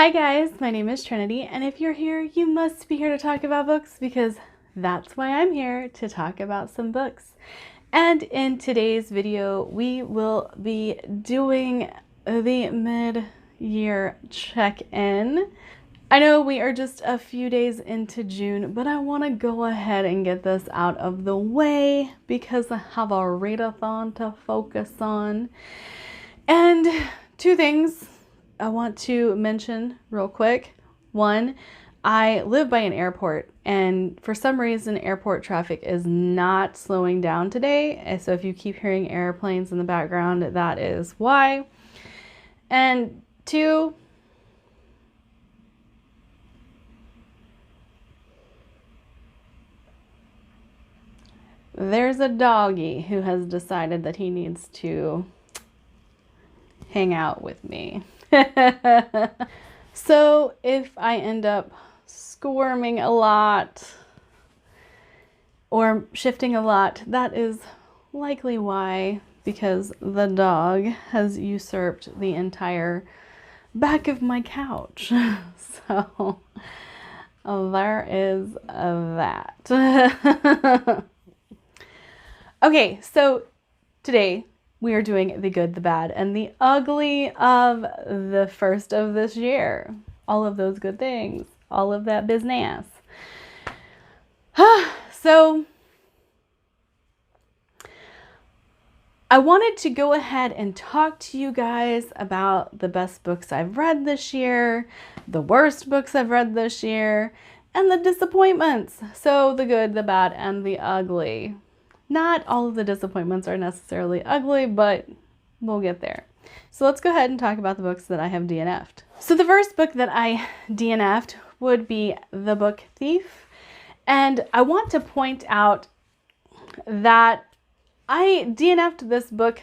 Hi guys, my name is Trinity, and if you're here, you must be here to talk about books because that's why I'm here, to talk about some books. And in today's video, we will be doing the mid-year check-in. I know we are just a few days into June, but I want to go ahead and get this out of the way because I have a readathon to focus on. And two things I want to mention real quick. One, I live by an airport, and for some reason airport traffic is not slowing down today. So if you keep hearing airplanes in the background, that is why. And two, there's a doggy who has decided that he needs to hang out with me. So if I end up squirming a lot or shifting a lot, that is likely why, because the dog has usurped the entire back of my couch. So there is that. Okay, so today we are doing the good, the bad, and the ugly of the first of this year. All of those good things, all of that business. So I wanted to go ahead and talk to you guys about the best books I've read this year, the worst books I've read this year, and the disappointments. So the good, the bad, and the ugly. Not all of the disappointments are necessarily ugly, but we'll get there. So let's go ahead and talk about the books that I have DNF'd. So the first book that I DNF'd would be the book Thief. And I want to point out that I DNF'd this book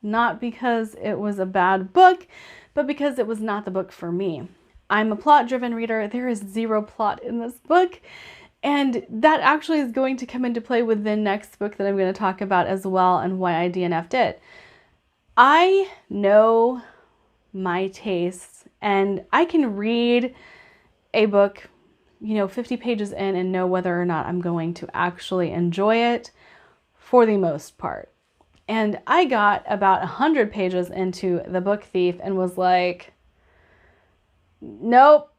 not because it was a bad book, but because it was not the book for me. I'm a plot-driven reader. There is zero plot in this book. And that actually is going to come into play with the next book that I'm going to talk about as well, and why I DNF'd it. I know my tastes, and I can read a book, 50 pages in and know whether or not I'm going to actually enjoy it for the most part. And I got about 100 pages into the book Thief and was like, nope,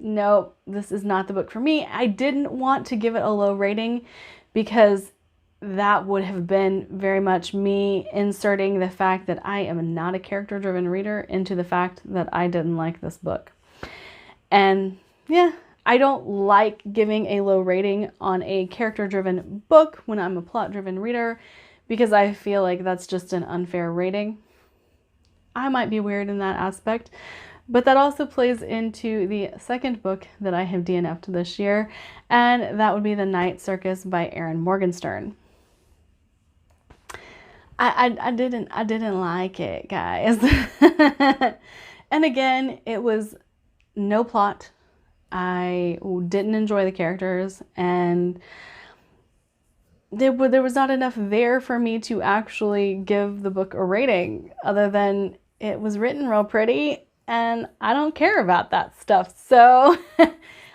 nope, this is not the book for me. I didn't want to give it a low rating because that would have been very much me inserting the fact that I am not a character-driven reader into the fact that I didn't like this book. And yeah, I don't like giving a low rating on a character-driven book when I'm a plot-driven reader because I feel like that's just an unfair rating. I might be weird in that aspect. But that also plays into the second book that I have DNF'd this year, and that would be The Night Circus by Erin Morgenstern. I didn't like it, guys. And again, it was no plot. I didn't enjoy the characters, and there was not enough there for me to actually give the book a rating, other than it was written real pretty. And I don't care about that stuff. So,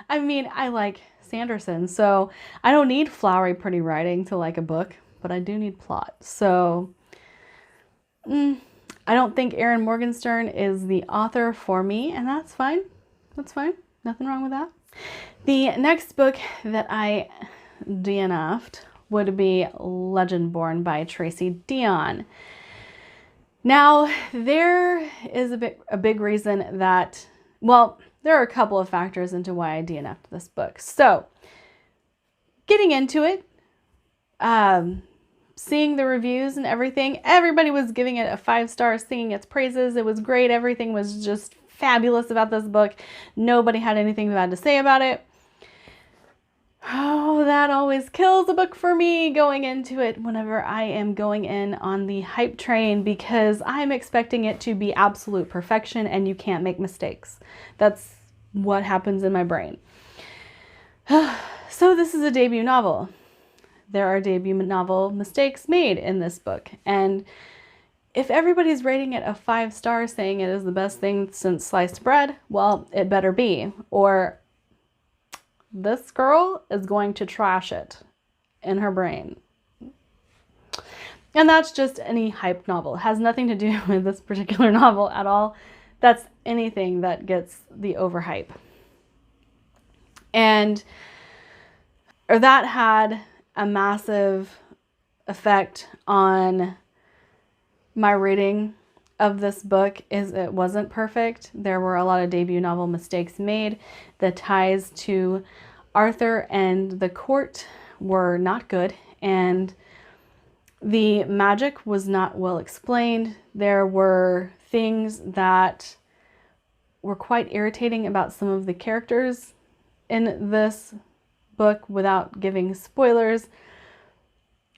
I mean, I like Sanderson, so I don't need flowery, pretty writing to like a book, but I do need plot. So, I don't think Erin Morgenstern is the author for me, and that's fine. That's fine. Nothing wrong with that. The next book that I DNF'd would be Legendborn by Tracy Deonn. Now, there is a big reason that, well, there are a couple of factors into why I DNF'd this book. So, getting into it, seeing the reviews and everything, everybody was giving it a 5-star, singing its praises. It was great. Everything was just fabulous about this book. Nobody had anything bad to say about it. Oh, that always kills a book for me going into it whenever I am going in on the hype train, because I'm expecting it to be absolute perfection and you can't make mistakes. That's what happens in my brain. So this is a debut novel. There are debut novel mistakes made in this book, and if everybody's rating it a 5 stars, saying it is the best thing since sliced bread, well, it better be. Or this girl is going to trash it in her brain. And that's just any hype novel. It has nothing to do with this particular novel at all. That's anything that gets the overhype. And or that had a massive effect on my reading of this book. Is it wasn't perfect. There were a lot of debut novel mistakes made. The ties to Arthur and the court were not good, and the magic was not well explained. There were things that were quite irritating about some of the characters in this book without giving spoilers.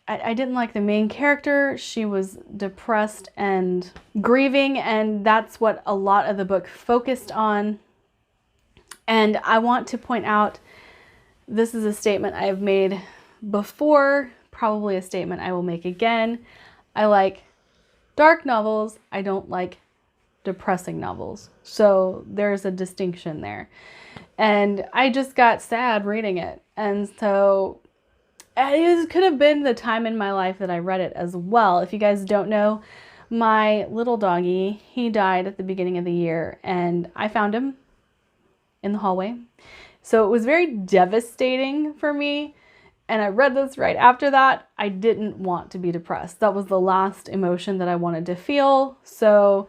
I didn't like the main character. She was depressed and grieving, and that's what a lot of the book focused on. And I want to point out, this is a statement I have made before, probably a statement I will make again. I like dark novels. I don't like depressing novels. So there's a distinction there. And I just got sad reading it. And so it could have been the time in my life that I read it as well. If you guys don't know, my little doggy, he died at the beginning of the year, and I found him in the hallway. So it was very devastating for me. And I read this right after that. I didn't want to be depressed. That was the last emotion that I wanted to feel. So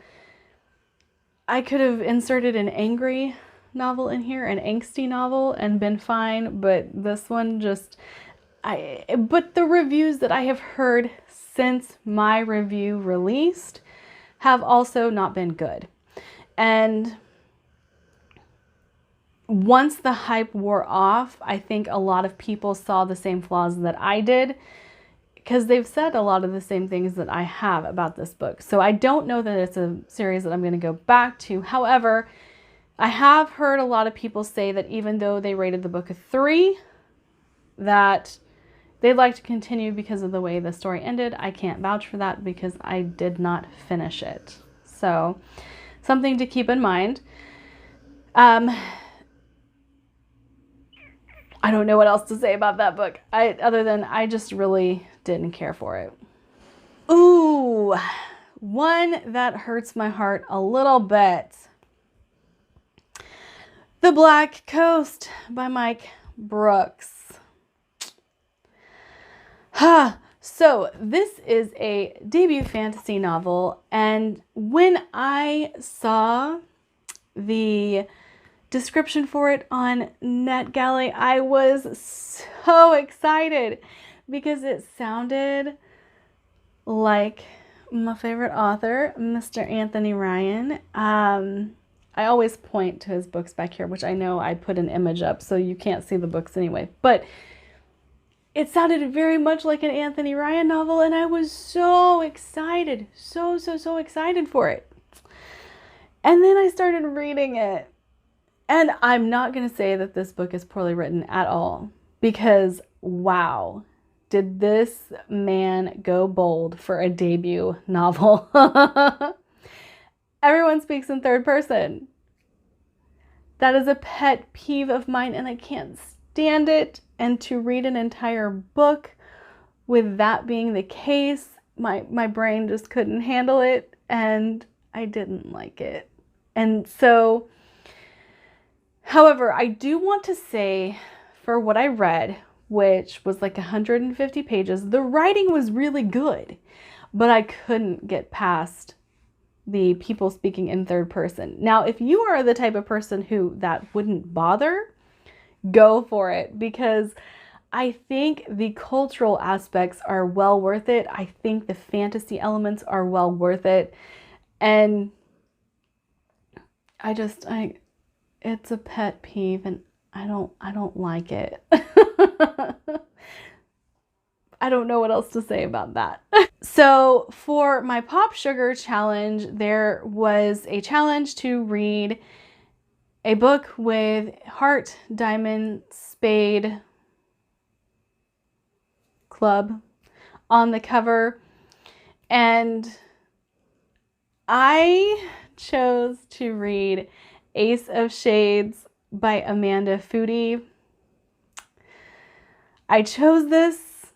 I could have inserted an angry novel in here, an angsty novel, and been fine. But this one just... But the reviews that I have heard since my review released have also not been good. And once the hype wore off, I think a lot of people saw the same flaws that I did, because they've said a lot of the same things that I have about this book. So I don't know that it's a series that I'm going to go back to. However, I have heard a lot of people say that even though they rated the book a 3, that they'd like to continue because of the way the story ended. I can't vouch for that because I did not finish it. So something to keep in mind. I don't know what else to say about that book, other than I just really didn't care for it. Ooh, one that hurts my heart a little bit. The Black Coast by Mike Brooks. So this is a debut fantasy novel, and when I saw the description for it on NetGalley, I was so excited because it sounded like my favorite author, Mr. Anthony Ryan. I always point to his books back here, which I know I put an image up so you can't see the books anyway, but it sounded very much like an Anthony Ryan novel, and I was so excited, so excited for it. And then I started reading it. And I'm not going to say that this book is poorly written at all, because wow, did this man go bold for a debut novel. Everyone speaks in third person. That is a pet peeve of mine, and I can't stand it. And to read an entire book with that being the case, my brain just couldn't handle it, and I didn't like it. And so, however, I do want to say, for what I read, which was like 150 pages, the writing was really good, but I couldn't get past the people speaking in third person. Now, if you are the type of person who that wouldn't bother, go for it, because I think the cultural aspects are well worth it. I think the fantasy elements are well worth it. And it's a pet peeve, and I don't like it. I don't know what else to say about that. So for my Pop Sugar challenge, there was a challenge to read a book with Heart, Diamond, Spade, Club on the cover. And I chose to read Ace of Shades by Amanda Foody. I chose this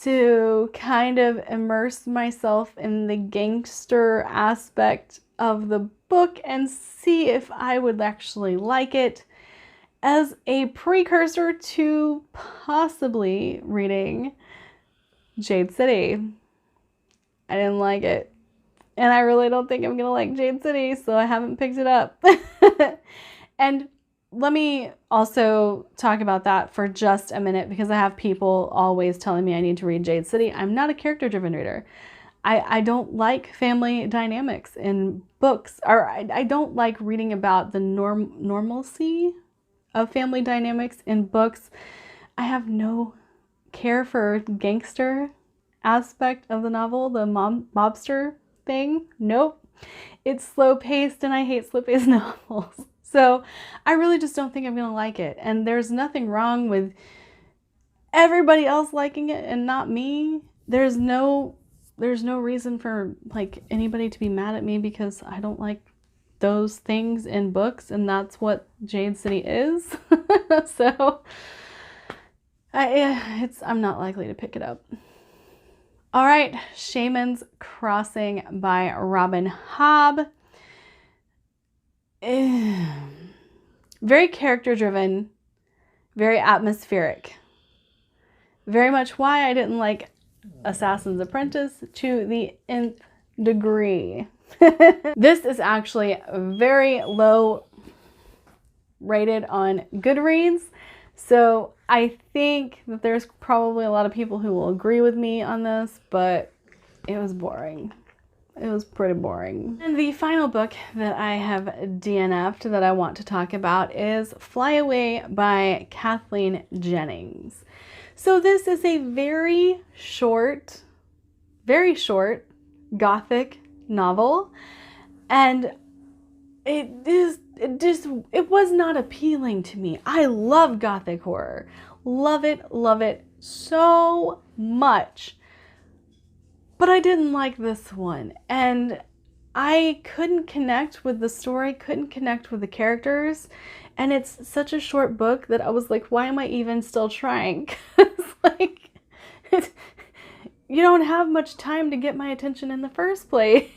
to kind of immerse myself in the gangster aspect of the book and see if I would actually like it, as a precursor to possibly reading Jade City. I didn't like it. And I really don't think I'm going to like Jade City, so I haven't picked it up. And let me also talk about that for just a minute, because I have people always telling me I need to read Jade City. I'm not a character-driven reader. I don't like family dynamics in books, or I don't like reading about the normalcy of family dynamics in books. I have no care for gangster aspect of the novel, the mobster thing. Nope. It's slow-paced, and I hate slow-paced novels. So I really just don't think I'm going to like it. And there's nothing wrong with everybody else liking it and not me. There's no reason for like anybody to be mad at me because I don't like those things in books, and that's what Jade City is. So I'm not likely to pick it up. All right, Shaman's Crossing by Robin Hobb. Very character-driven, very atmospheric. Very much why I didn't like Assassin's Apprentice to the nth degree. This is actually very low rated on Goodreads, so I think that there's probably a lot of people who will agree with me on this, but it was boring. It was pretty boring. And the final book that I have DNF'd that I want to talk about is Fly Away by Kathleen Jennings. So this is a very short gothic novel, and it was not appealing to me. I love gothic horror. Love it so much. But I didn't like this one, and I couldn't connect with the story, couldn't connect with the characters, and it's such a short book that I was like, why am I even still trying? Because like, you don't have much time to get my attention in the first place.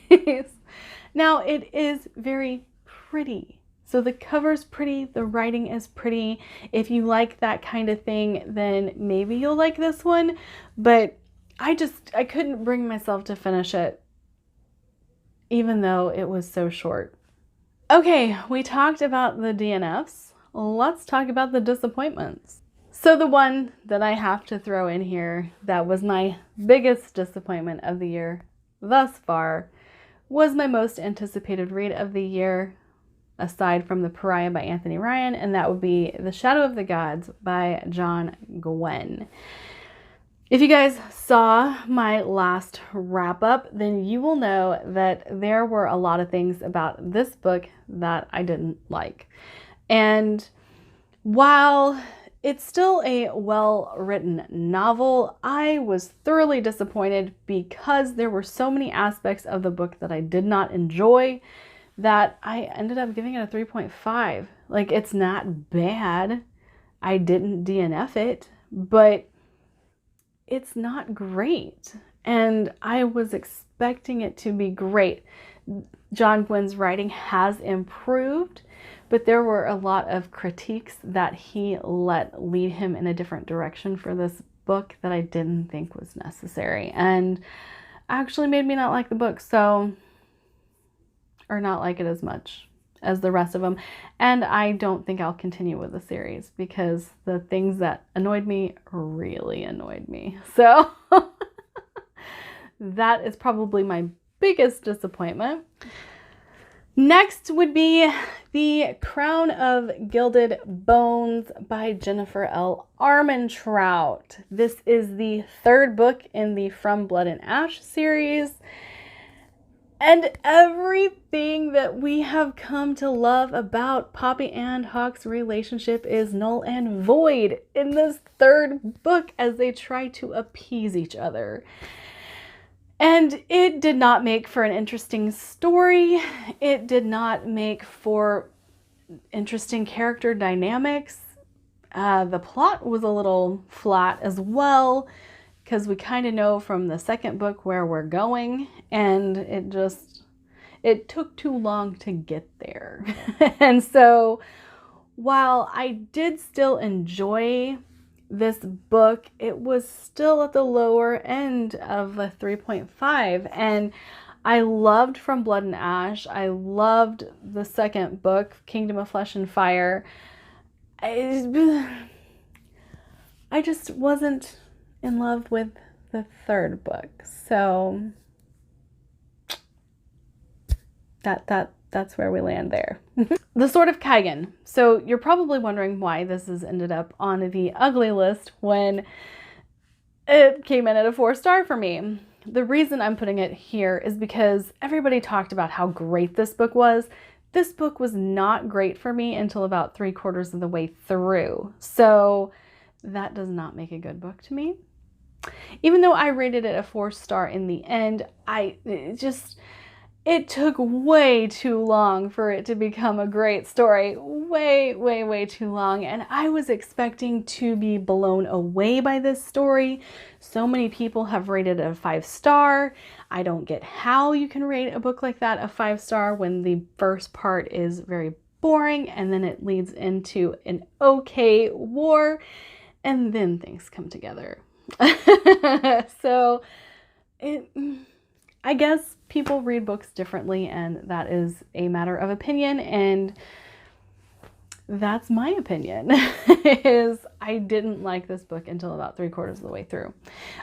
Now, it is very pretty. So the cover's pretty, the writing is pretty. If you like that kind of thing, then maybe you'll like this one, but I couldn't bring myself to finish it, even though it was so short. Okay, we talked about the DNFs. Let's talk about the disappointments. So the one that I have to throw in here that was my biggest disappointment of the year thus far was my most anticipated read of the year, aside from The Pariah by Anthony Ryan, and that would be The Shadow of the Gods by John Gwynne. If you guys saw my last wrap up, then you will know that there were a lot of things about this book that I didn't like. And while it's still a well-written novel, I was thoroughly disappointed because there were so many aspects of the book that I did not enjoy that I ended up giving it a 3.5. Like, it's not bad. I didn't DNF it, but it's not great, and I was expecting it to be great. John Gwynne's writing has improved, but there were a lot of critiques that he let lead him in a different direction for this book that I didn't think was necessary, and actually made me not like the book, or not like it as much as the rest of them. And I don't think I'll continue with the series because the things that annoyed me really annoyed me. So that is probably my biggest disappointment. Next would be The Crown of Gilded Bones by Jennifer L. Armentrout. This is the third book in the From Blood and Ash series. And everything that we have come to love about Poppy and Hawke's relationship is null and void in this third book as they try to appease each other. And it did not make for an interesting story. It did not make for interesting character dynamics. The plot was a little flat as well, because we kind of know from the second book where we're going, and it took too long to get there. And so while I did still enjoy this book, it was still at the lower end of a 3.5. And I loved From Blood and Ash. I loved the second book, Kingdom of Flesh and Fire. I just wasn't in love with the third book. So that's where we land there. The Sword of Kagan. So you're probably wondering why this has ended up on the ugly list when it came in at a 4-star for me. The reason I'm putting it here is because everybody talked about how great this book was. This book was not great for me until about 3/4 of the way through. So that does not make a good book to me. Even though I rated it a 4-star in the end, it took way too long for it to become a great story. Way too long. And I was expecting to be blown away by this story. So many people have rated it a 5-star. I don't get how you can rate a book like that a 5-star when the first part is very boring and then it leads into an okay war and then things come together. So I guess people read books differently, and that is a matter of opinion, and that's my opinion. Is I didn't like this book until about 3/4 of the way through.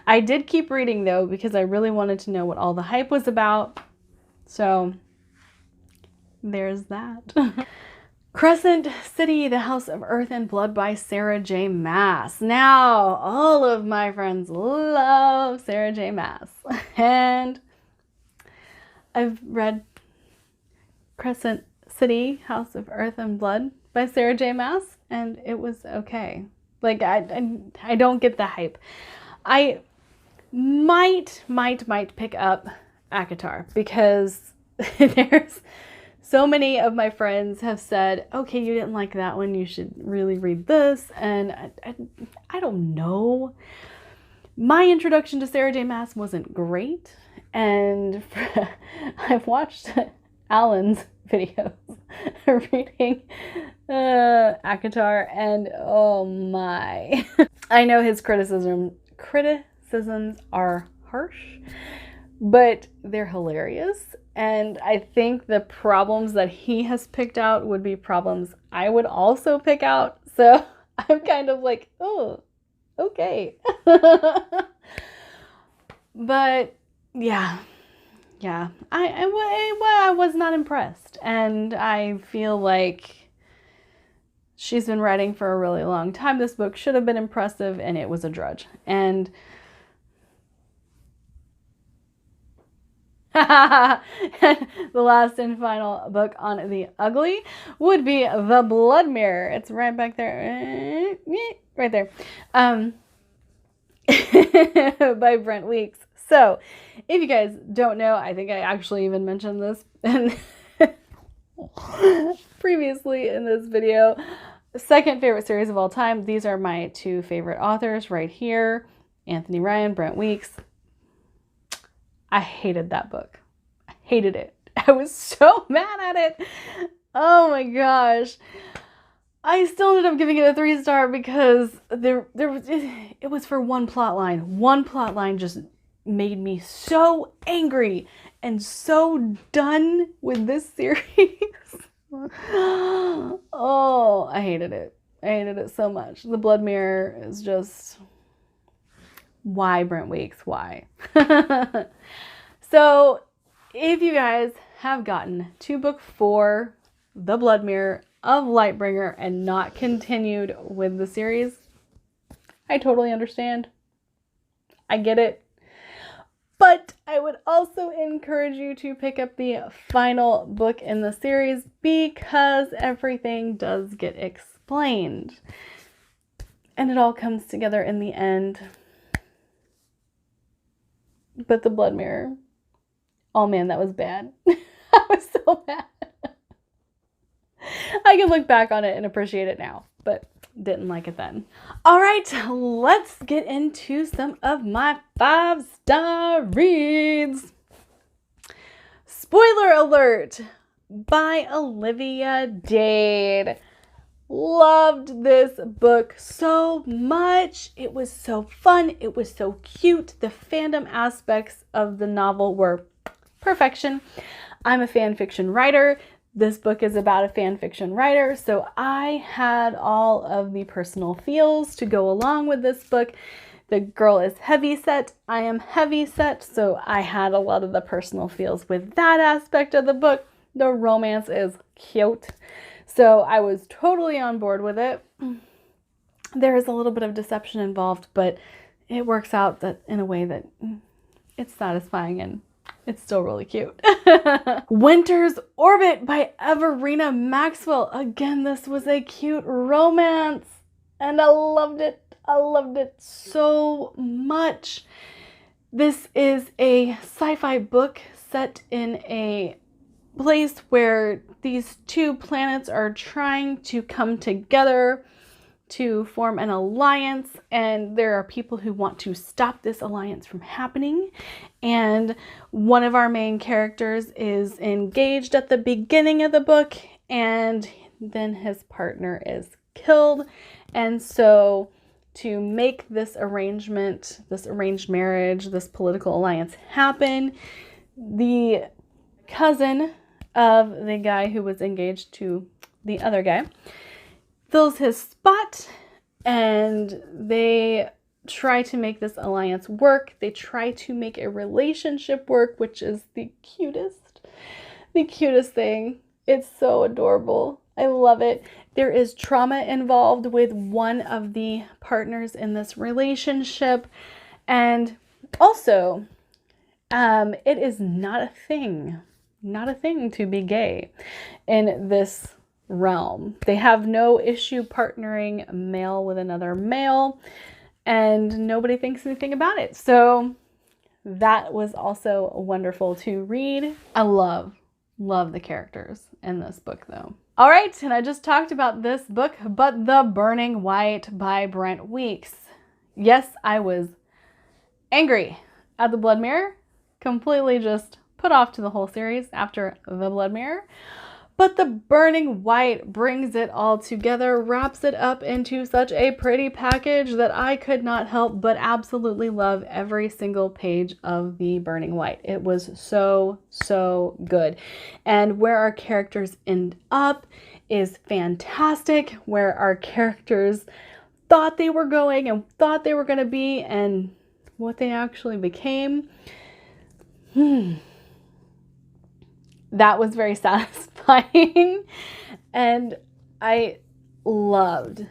I did keep reading though because I really wanted to know what all the hype was about. So there's that. Crescent City, The House of Earth and Blood by Sarah J. Maas. Now, all of my friends love Sarah J. Maas, and I've read Crescent City, House of Earth and Blood by Sarah J. Maas, and it was okay. Like, I don't get the hype. I might pick up ACOTAR because there's so many of my friends have said, okay, you didn't like that one, you should really read this, and I don't know. My introduction to Sarah J. Maas wasn't great, and I've watched Alan's videos reading ACOTAR, and oh my. I know his criticisms are harsh, but they're hilarious, and I think the problems that he has picked out would be problems I would also pick out, so I'm kind of like, oh, okay. But yeah, I was not impressed, and I feel like she's been writing for a really long time. This book should have been impressive, and it was a drudge. And the last and final book on the ugly would be The Blood Mirror. It's right back there, right there, by Brent Weeks. So if you guys don't know, I think I actually even mentioned this previously in this video. Second favorite series of all time. These are my 2 favorite authors right here. Anthony Ryan, Brent Weeks. I hated that book. I hated it. I was so mad at it. Oh my gosh. I still ended up giving it a 3-star because it was for one plot line. One plot line just made me so angry and so done with this series. Oh, I hated it. I hated it so much. The Blood Mirror is just... Why, Brent Weeks? Why? So, if you guys have gotten to book 4, The Blood Mirror of Lightbringer, and not continued with the series, I totally understand. I get it. But I would also encourage you to pick up the final book in the series because everything does get explained. And it all comes together in the end. But the blood mirror, oh man, that was bad. I was so mad. I can look back on it and appreciate it now, but didn't like it then. All right, let's get into some of my 5-star reads. Spoiler alert by Olivia Jade. Loved this book so much. It was so fun. It was so cute. The fandom aspects of the novel were perfection. I'm a fan fiction writer. This book is about a fan fiction writer, so I had all of the personal feels to go along with this book. The girl is heavy set. I am heavy set, so I had a lot of the personal feels with that aspect of the book. The romance is cute. So I was totally on board with it. There is a little bit of deception involved, but it works out that in a way that it's satisfying and it's still really cute. Winter's Orbit by Everina Maxwell. Again, this was a cute romance and I loved it. I loved it so much. This is a sci-fi book set in a place where these two planets are trying to come together to form an alliance, and there are people who want to stop this alliance from happening. And one of our main characters is engaged at the beginning of the book, and then his partner is killed. And so to make this arrangement, this arranged marriage, this political alliance happen, the cousin of the guy who was engaged to the other guy fills his spot, and they try to make this alliance work. They try to make a relationship work, which is the cutest thing. It's so adorable. I love it. There is trauma involved with one of the partners in this relationship, and also it is not a thing to be gay in this realm. They have no issue partnering a male with another male, and nobody thinks anything about it. So that was also wonderful to read. I love the characters in this book though. All right, and I just talked about this book, but The Burning White by Brent Weeks. Yes, I was angry at the Blood Mirror, completely just put off to the whole series after the Blood Mirror. But The Burning White brings it all together, wraps it up into such a pretty package that I could not help but absolutely love every single page of The Burning White. It was so good. And where our characters end up is fantastic. Where our characters thought they were going and thought they were going to be and what they actually became. That was very satisfying, and I loved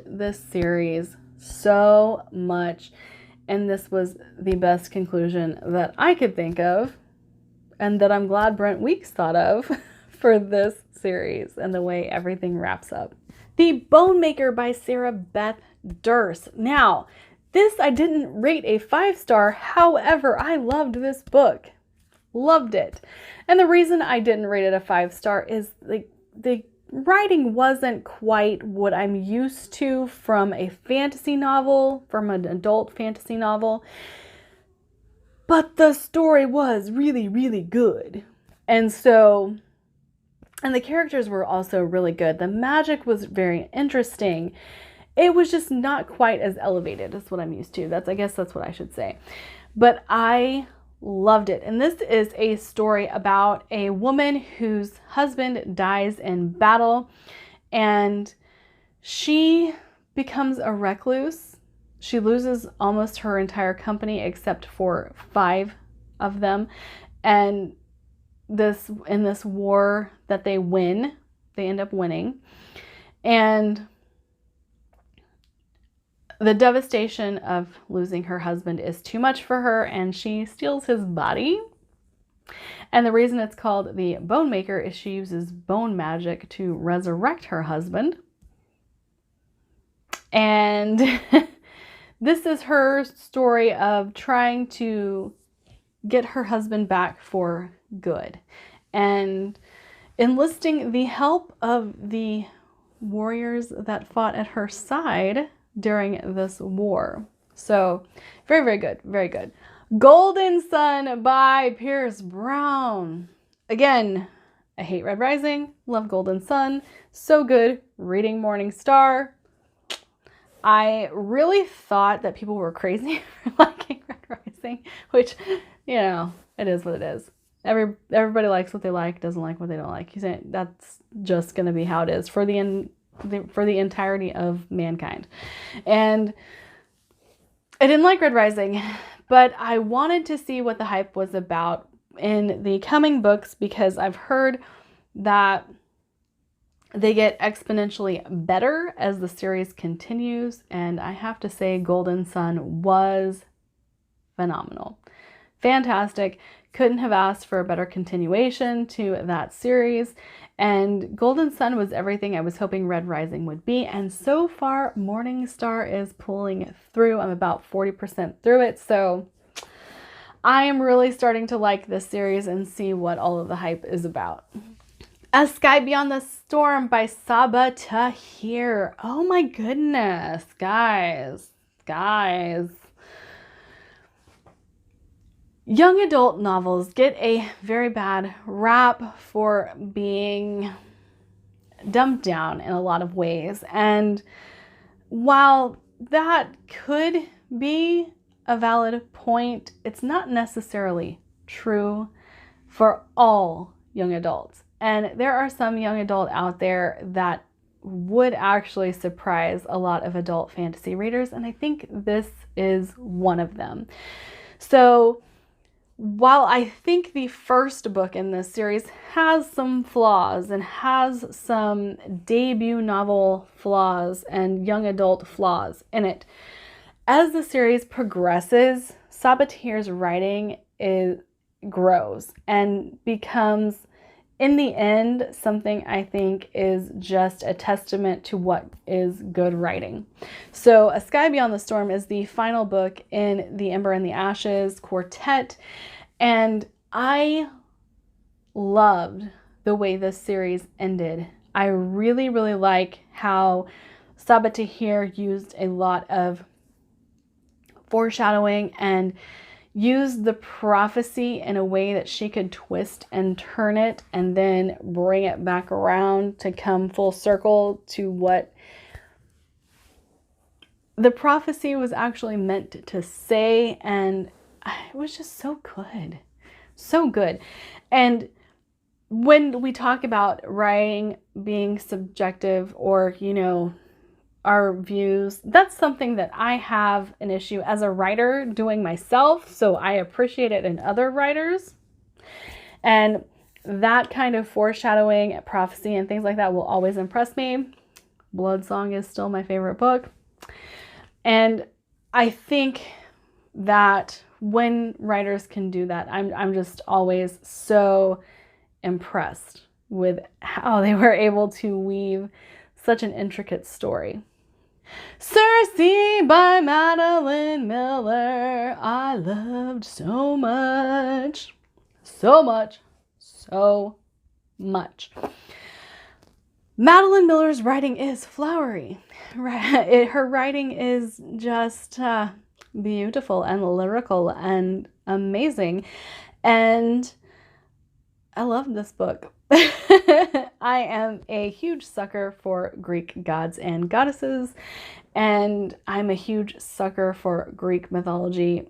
this series so much, and this was the best conclusion that I could think of, and that I'm glad Brent Weeks thought of for this series and the way everything wraps up. The Bone Maker by Sarah Beth Durst. Now, this I didn't rate a 5-star, however, I loved this book. Loved it. And the reason I didn't rate it a 5-star is the writing wasn't quite what I'm used to from a fantasy novel, from an adult fantasy novel. But the story was really good. And the characters were also really good. The magic was very interesting. It was just not quite as elevated as what I'm used to. I guess that's what I should say. But I loved it. And this is a story about a woman whose husband dies in battle, and she becomes a recluse. She loses almost her entire company except for 5 of them. And in this war that they win, they end up winning. And the devastation of losing her husband is too much for her, and she steals his body. And the reason it's called the Bone Maker is she uses bone magic to resurrect her husband. And this is her story of trying to get her husband back for good and enlisting the help of the warriors that fought at her side during this war. So very, very good. Very good. Golden Sun by Pierce Brown. Again, I hate Red Rising, love Golden Sun. So good. Reading Morning Star. I really thought that people were crazy for liking Red Rising, which, you know, it is what it is. Everybody likes what they like, doesn't like what they don't like. You say that's just going to be how it is for the entirety of mankind. And I didn't like Red Rising, but I wanted to see what the hype was about in the coming books because I've heard that they get exponentially better as the series continues, and I have to say Golden Sun was phenomenal. Fantastic. Couldn't have asked for a better continuation to that series, and Golden Sun was everything I was hoping Red Rising would be, and so far Morning Star is pulling through. I'm about 40% through it, so I am really starting to like this series and see what all of the hype is about. A Sky Beyond the Storm by Sabaa Tahir. Oh my goodness, guys. Young adult novels get a very bad rap for being dumbed down in a lot of ways. And while that could be a valid point, it's not necessarily true for all young adults. And there are some young adult out there that would actually surprise a lot of adult fantasy readers, and I think this is one of them. So while I think the first book in this series has some flaws and has some debut novel flaws and young adult flaws in it, as the series progresses, Sabaa Tahir's writing grows and becomes, in the end, something I think is just a testament to what is good writing. So A Sky Beyond the Storm is the final book in the Ember and the Ashes quartet, and I loved the way this series ended. I really, really like how Sabaa Tahir used a lot of foreshadowing and use the prophecy in a way that she could twist and turn it and then bring it back around to come full circle to what the prophecy was actually meant to say. And it was just so good. So good. And when we talk about writing being subjective or, you know, our views, that's something that I have an issue as a writer doing myself, so I appreciate it in other writers. And that kind of foreshadowing, prophecy, and things like that will always impress me. Bloodsong is still my favorite book. And I think that when writers can do that, I'm just always so impressed with how they were able to weave such an intricate story. Cersei by Madeline Miller. I loved so much. So much. So much. Madeline Miller's writing is flowery. Her writing is just beautiful and lyrical and amazing. And I love this book. I am a huge sucker for Greek gods and goddesses, and I'm a huge sucker for Greek mythology,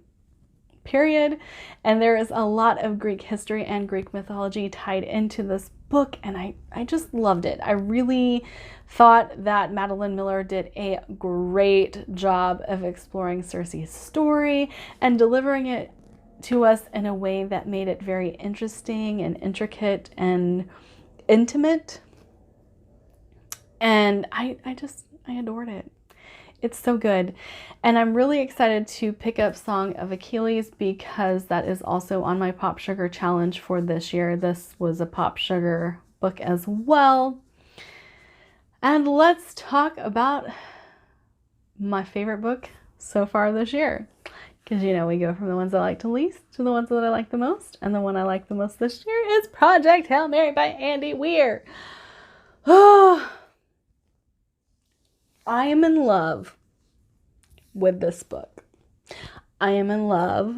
period. And there is a lot of Greek history and Greek mythology tied into this book, and I just loved it. I really thought that Madeline Miller did a great job of exploring Cersei's story and delivering it to us in a way that made it very interesting and intricate and intimate. And I adored it. It's so good. And I'm really excited to pick up Song of Achilles because that is also on my Pop Sugar challenge for this year. This was a Pop Sugar book as well. And let's talk about my favorite book so far this year. Because, you know, we go from the ones I like to least to the ones that I like the most. And the one I like the most this year is Project Hail Mary by Andy Weir. Oh, I am in love with this book. I am in love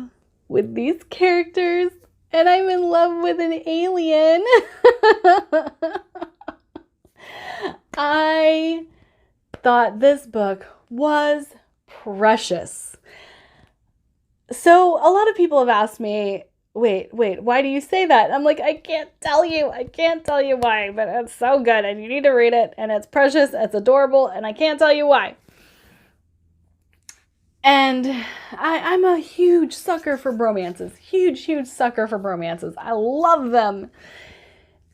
with these characters. And I'm in love with an alien. I thought this book was precious. So a lot of people have asked me, wait, why do you say that? I'm like, I can't tell you why, but it's so good and you need to read it and it's precious, it's adorable, and I can't tell you why. And I'm a huge sucker for bromances. Huge sucker for bromances. I love them.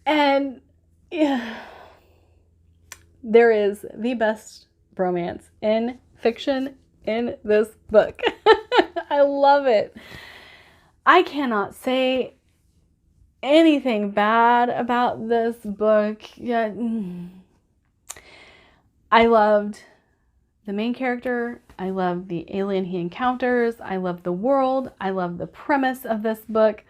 And yeah, there is the best bromance in fiction in this book. I love it. I cannot say anything bad about this book. Yeah. I loved the main character. I love the alien he encounters. I love the world. I love the premise of this book.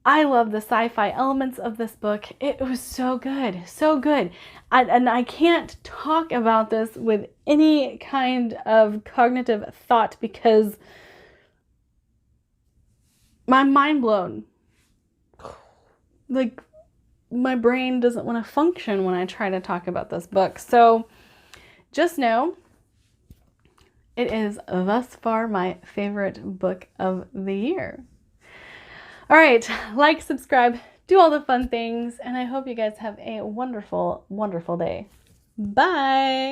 I love the sci-fi elements of this book. It was so good, so good. And I can't talk about this with any kind of cognitive thought because my mind blown. Like, my brain doesn't want to function when I try to talk about this book. So just know it is thus far my favorite book of the year. All right, like, subscribe, do all the fun things, and I hope you guys have a wonderful, wonderful day. Bye.